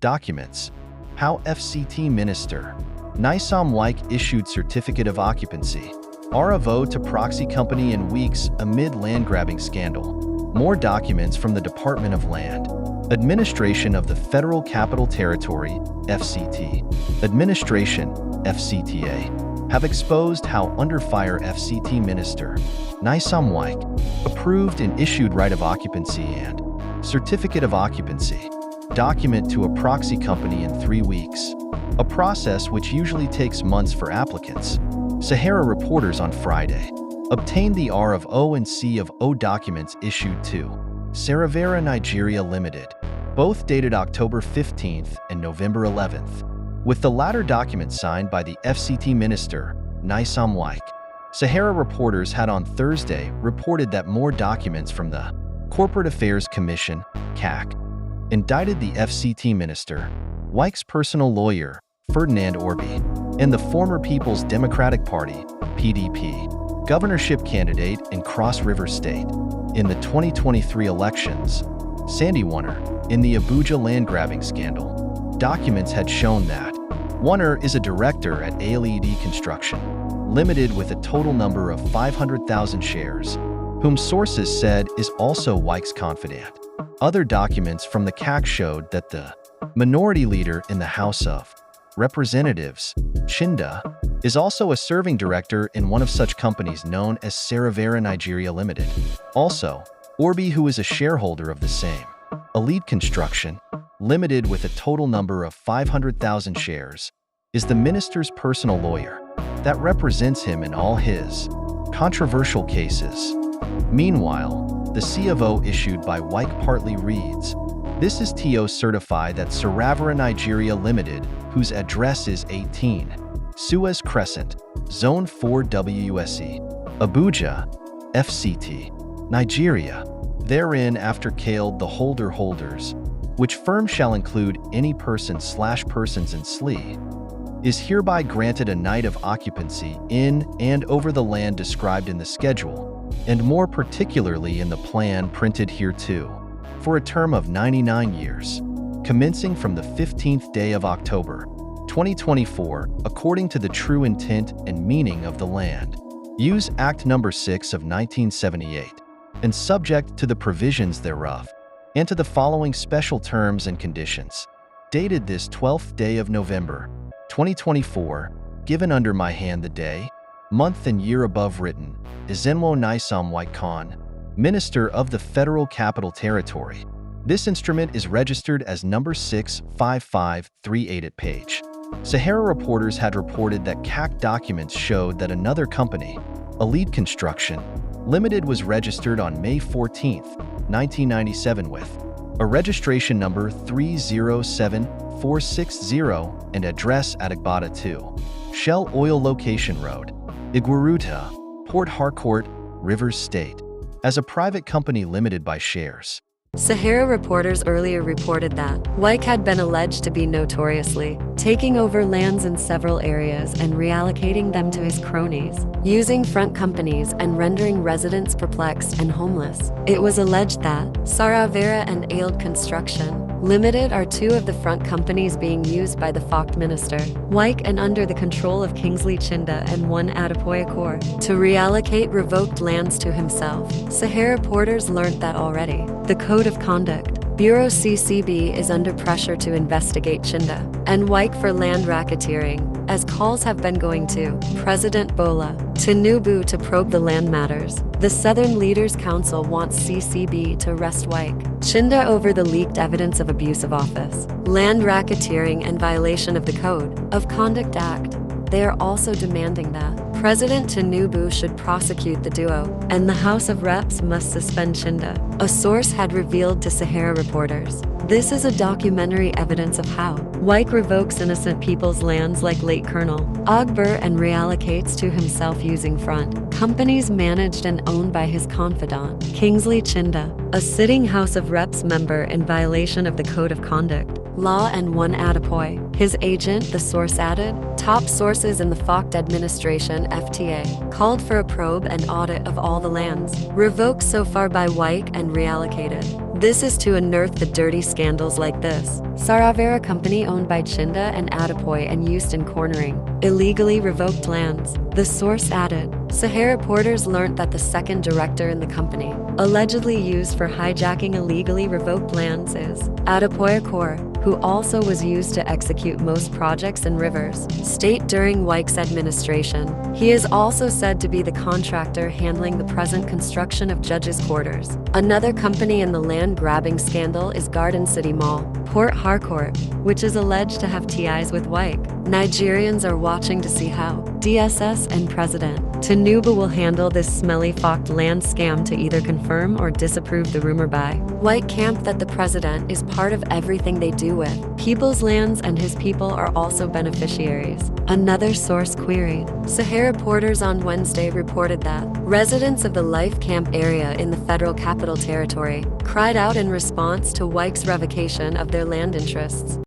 Documents. How FCT Minister Nyisom Wike issued Certificate of Occupancy. RFO to proxy company in weeks amid land-grabbing scandal. More documents from the Department of Land. Administration of the Federal Capital Territory, FCT. Administration, FCTA, have exposed how under fire FCT Minister Nyisom Wike approved and issued right of occupancy and Certificate of Occupancy document to a proxy company in 3 weeks, a process which usually takes months for applicants. Sahara reporters on Friday obtained the R of O and C of O documents issued to Saravera Nigeria Limited, both dated October 15th and November 11th, with the latter document signed by the FCT Minister, Nyisom Wike. Sahara reporters had on Thursday reported that more documents from the Corporate Affairs Commission, CAC, indicted the FCT Minister, Wike's personal lawyer, Ferdinand Orbi, and the former People's Democratic Party, PDP, governorship candidate in Cross River State. In the 2023 elections, Sandy Warner, in the Abuja land-grabbing scandal, documents had shown that Warner is a director at ALED Construction Limited with a total number of 500,000 shares, whom sources said is also Wike's confidant. Other documents from the CAC showed that the minority leader in the House of Representatives, Chinda, is also a serving director in one of such companies known as Saravera Nigeria Limited. Also, Orbi, who is a shareholder of the same ALED Construction Limited with a total number of 500,000 shares, is the minister's personal lawyer that represents him in all his controversial cases. Meanwhile, the C of O issued by Wike partly reads, "This is TO certify that Saravera Nigeria Limited, whose address is 18 Suez Crescent, Zone 4 WUSE, Abuja, FCT, Nigeria, therein after caled the holders, which firm shall include any person/persons in SLE, is hereby granted a night of occupancy in and over the land described in the schedule, and more particularly in the plan printed hereto, for a term of 99 years, commencing from the 15th day of October, 2024, according to the true intent and meaning of the Land Use Act No. 6 of 1978, and subject to the provisions thereof, and to the following special terms and conditions, dated this 12th day of November, 2024, given under my hand the day, month and year above written, Ezenwo Nyisom Wike Khan, Minister of the Federal Capital Territory. This instrument is registered as number 65538 at page. Sahara reporters had reported that CAC documents showed that another company, ALED Construction Limited, was registered on May 14, 1997 with a registration number 307460 and address at Agbada 2, Shell Oil Location Road, Iguaruta, Port Harcourt, Rivers State, as a private company limited by shares. Sahara reporters earlier reported that Wike had been alleged to be notoriously taking over lands in several areas and reallocating them to his cronies, using front companies and rendering residents perplexed and homeless. It was alleged that Saravera and ALED Construction Limited are two of the front companies being used by the FOCT minister, Wike, and under the control of Kingsley Chinda and one Adepoye Core, to reallocate revoked lands to himself. Sahara reporters learned that already. The Code of Conduct Bureau CCB is under pressure to investigate Chinda and Wike for land racketeering, as calls have been going to President Bola Tinubu to probe the land matters. The Southern Leaders Council wants CCB to arrest Wike Chinda over the leaked evidence of abuse of office, land racketeering, and violation of the Code of Conduct Act. They are also demanding that President Tinubu should prosecute the duo, and the House of Reps must suspend Chinda, a source had revealed to Sahara reporters. This is a documentary evidence of how Wike revokes innocent people's lands like late Colonel Ogber and reallocates to himself using front companies managed and owned by his confidant, Kingsley Chinda, a sitting House of Reps member in violation of the Code of Conduct Law, and one Adepoye, his agent, the source added. Top sources in the FOCT administration, FTA, called for a probe and audit of all the lands revoked so far by Wike and reallocated. This is to unearth the dirty scandals like this. Saravera company owned by Chinda and Adepoy and used in cornering illegally revoked lands. The source added, Sahara reporters learned that the second director in the company, allegedly used for hijacking illegally revoked lands, is Adepoy Akor, who also was used to execute most projects in Rivers State during Wike's administration. He is also said to be the contractor handling the present construction of judges' quarters. Another company in the land-grabbing scandal is Garden City Mall, Port Harcourt, which is alleged to have ties with Wike. Nigerians are watching to see how DSS and President Tinubu will handle this smelly-focked land scam to either confirm or disapprove the rumor by Wike camp that the president is part of everything they do with people's lands and his people are also beneficiaries. Another source queried. Sahara reporters on Wednesday reported that residents of the Life Camp area in the Federal Capital Territory cried out in response to Wike's revocation of their land interests.